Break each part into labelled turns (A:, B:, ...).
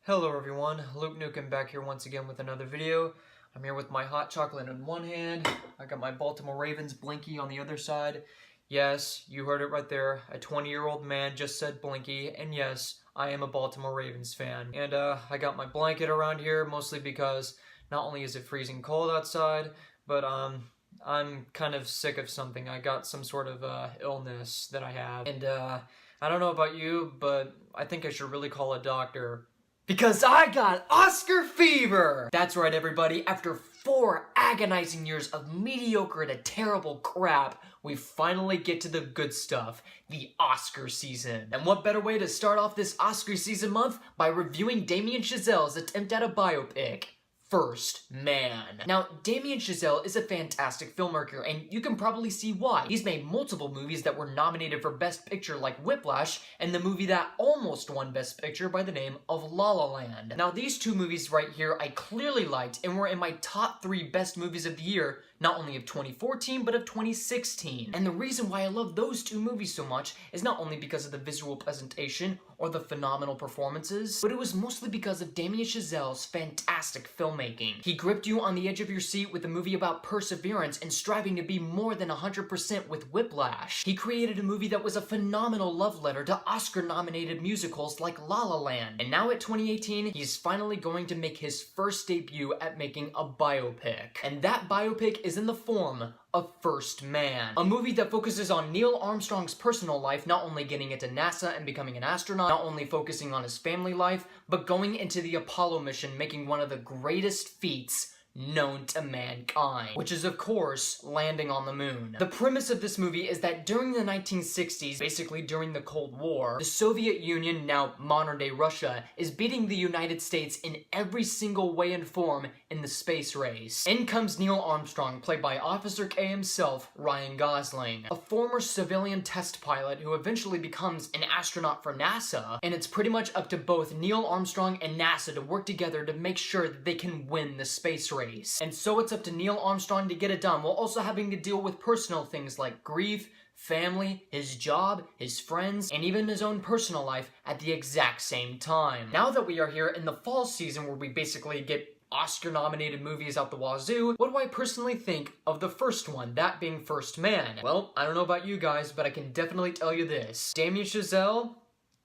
A: Hello everyone, Luke Nukem back here once again with another video. I'm here with my hot chocolate in one hand. I got my Baltimore Ravens blinky on the other side. Yes, you heard it right there. A 20-year-old man just said blinky, and yes, I am a Baltimore Ravens fan. And I got my blanket around here mostly because not only is it freezing cold outside, but I'm kind of sick of something. I got some sort of illness that I have. And I don't know about you, but I think I should really call a doctor. Because I got Oscar fever! That's right, everybody. After 4 agonizing years of mediocre to terrible crap, we finally get to the good stuff, the Oscar season. And what better way to start off this Oscar season month by reviewing Damien Chazelle's attempt at a biopic, First Man. Now, Damien Chazelle is a fantastic filmmaker, and you can probably see why. He's made multiple movies that were nominated for Best Picture like Whiplash, and the movie that almost won Best Picture by the name of La La Land. Now, these two movies right here I clearly liked and were in my top 3 best movies of the year, not only of 2014, but of 2016. And the reason why I love those two movies so much is not only because of the visual presentation or the phenomenal performances, but it was mostly because of Damien Chazelle's fantastic filmmaking. He gripped you on the edge of your seat with a movie about perseverance and striving to be more than 100% with Whiplash. He created a movie that was a phenomenal love letter to Oscar-nominated musicals like La La Land. And now at 2018, he's finally going to make his first debut at making a biopic. And that biopic is in the form of First Man, a movie that focuses on Neil Armstrong's personal life, not only getting into NASA and becoming an astronaut, not only focusing on his family life, but going into the Apollo mission, making one of the greatest feats known to mankind, which is of course landing on the moon. The premise of this movie is that during the 1960s, basically during the Cold War, the Soviet Union, now modern-day Russia, is beating the United States in every single way and form in the space race. In comes Neil Armstrong, played by Officer K himself, Ryan Gosling, a former civilian test pilot who eventually becomes an astronaut for NASA, and it's pretty much up to both Neil Armstrong and NASA to work together to make sure that they can win the space race. And so it's up to Neil Armstrong to get it done, while also having to deal with personal things like grief, family, his job, his friends, and even his own personal life at the exact same time. Now that we are here in the fall season where we basically get Oscar-nominated movies out the wazoo, what do I personally think of the first one, that being First Man? Well, I don't know about you guys, but I can definitely tell you this. Damien Chazelle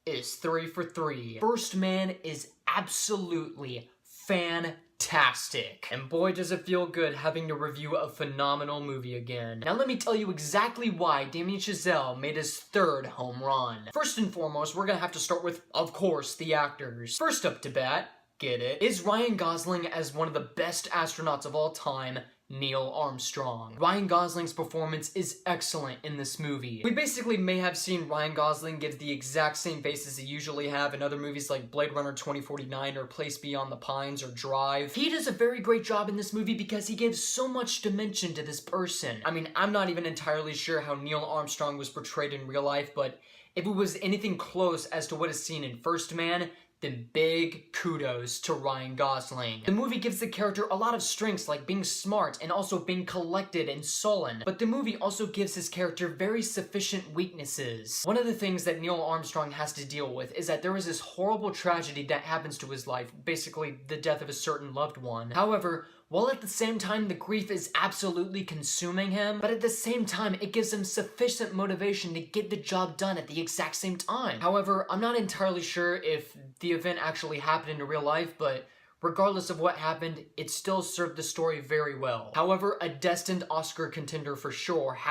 A: is 3 for 3. First Man is absolutely fantastic. And boy does it feel good having to review a phenomenal movie again. Now let me tell you exactly why Damien Chazelle made his 3rd home run. First and foremost, we're gonna have to start with, of course, the actors. First up to bat, get it, is Ryan Gosling as one of the best astronauts of all time, Neil Armstrong. Ryan Gosling's performance is excellent in this movie. We basically may have seen Ryan Gosling give the exact same face as he usually have in other movies like Blade Runner 2049 or Place Beyond the Pines or Drive. He does a very great job in this movie because he gives so much dimension to this person. I mean, I'm not even entirely sure how Neil Armstrong was portrayed in real life, but if it was anything close as to what is seen in First Man, then big kudos to Ryan Gosling. The movie gives the character a lot of strengths like being smart and also being collected and sullen, but the movie also gives his character very sufficient weaknesses. One of the things that Neil Armstrong has to deal with is that there was this horrible tragedy that happens to his life, basically the death of a certain loved one. However, while at the same time the grief is absolutely consuming him, but at the same time it gives him sufficient motivation to get the job done at the exact same time. However, I'm not entirely sure if the event actually happened in real life, but regardless of what happened, it still served the story very well. However, a destined Oscar contender for sure a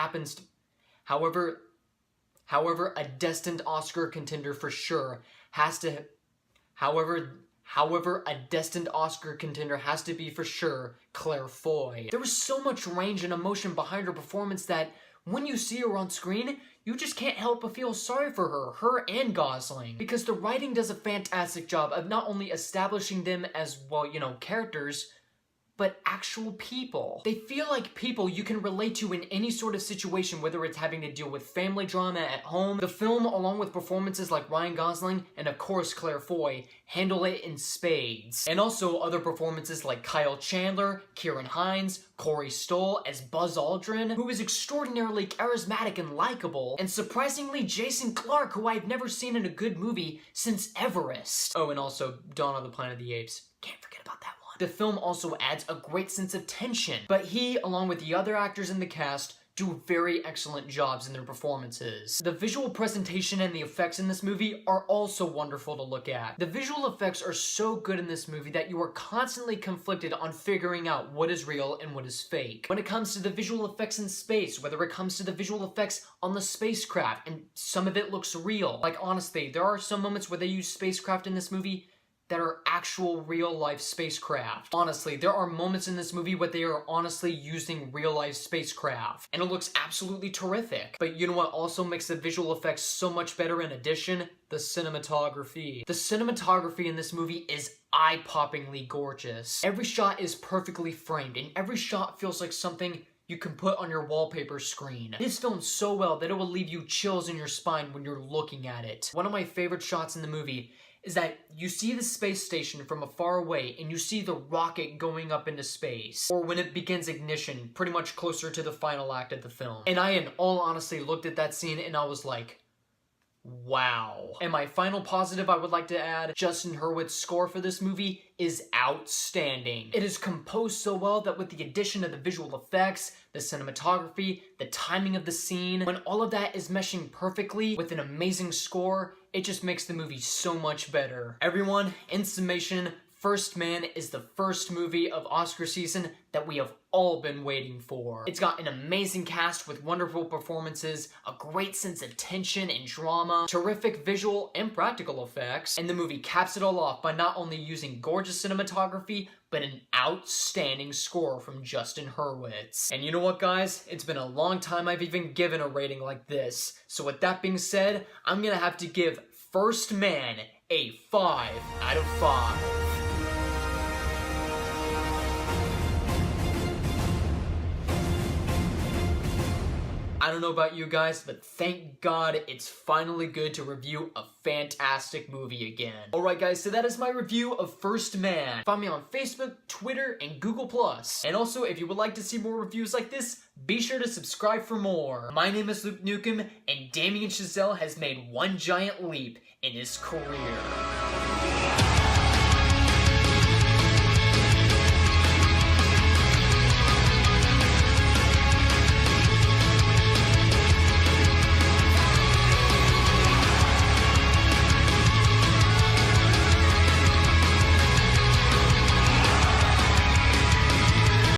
A: destined Oscar contender for sure has to be for sure Claire Foy. There was so much range and emotion behind her performance that when you see her on screen, you just can't help but feel sorry for her and Gosling. Because the writing does a fantastic job of not only establishing them as, well, you know, characters, but actual people. They feel like people you can relate to in any sort of situation, whether it's having to deal with family drama at home. The film, along with performances like Ryan Gosling and of course Claire Foy, handle it in spades. And also other performances like Kyle Chandler, Kieran Hines, Corey Stoll as Buzz Aldrin, who is extraordinarily charismatic and likable, and surprisingly Jason Clarke, who I've never seen in a good movie since Everest. Oh, and also Dawn of the Planet of the Apes. Can't forget about that one. The film also adds a great sense of tension, but he, along with the other actors in the cast, do very excellent jobs in their performances. The visual presentation and the effects in this movie are also wonderful to look at. The visual effects are so good in this movie that you are constantly conflicted on figuring out what is real and what is fake. When it comes to the visual effects in space, whether it comes to the visual effects on the spacecraft, and some of it looks real. Like honestly, there are some moments where they use spacecraft in this movie that are actual real-life spacecraft. Honestly, there are moments in this movie where they are honestly using real-life spacecraft, and it looks absolutely terrific. But you know what also makes the visual effects so much better in addition? The cinematography. The cinematography in this movie is eye-poppingly gorgeous. Every shot is perfectly framed, and every shot feels like something you can put on your wallpaper screen. It is filmed so well that it will leave you chills in your spine when you're looking at it. One of my favorite shots in the movie is that you see the space station from afar away and you see the rocket going up into space, or when it begins ignition, pretty much closer to the final act of the film. And I, in all honesty, looked at that scene and I was like, wow. And my final positive I would like to add, Justin Hurwitz's score for this movie is outstanding. It is composed so well that with the addition of the visual effects, the cinematography, the timing of the scene, when all of that is meshing perfectly with an amazing score, it just makes the movie so much better. Everyone, in summation, First Man is the first movie of Oscar season that we have all been waiting for. It's got an amazing cast with wonderful performances, a great sense of tension and drama, terrific visual and practical effects, and the movie caps it all off by not only using gorgeous cinematography, but an outstanding score from Justin Hurwitz. And you know what, guys? It's been a long time I've even given a rating like this. So with that being said, I'm gonna have to give First Man a 5 out of 5. I don't know about you guys, but thank God it's finally good to review a fantastic movie again. Alright guys, so that is my review of First Man. Find me on Facebook, Twitter, and Google+. And also, if you would like to see more reviews like this, be sure to subscribe for more. My name is Luke Nukem, and Damien Chazelle has made one giant leap in his career.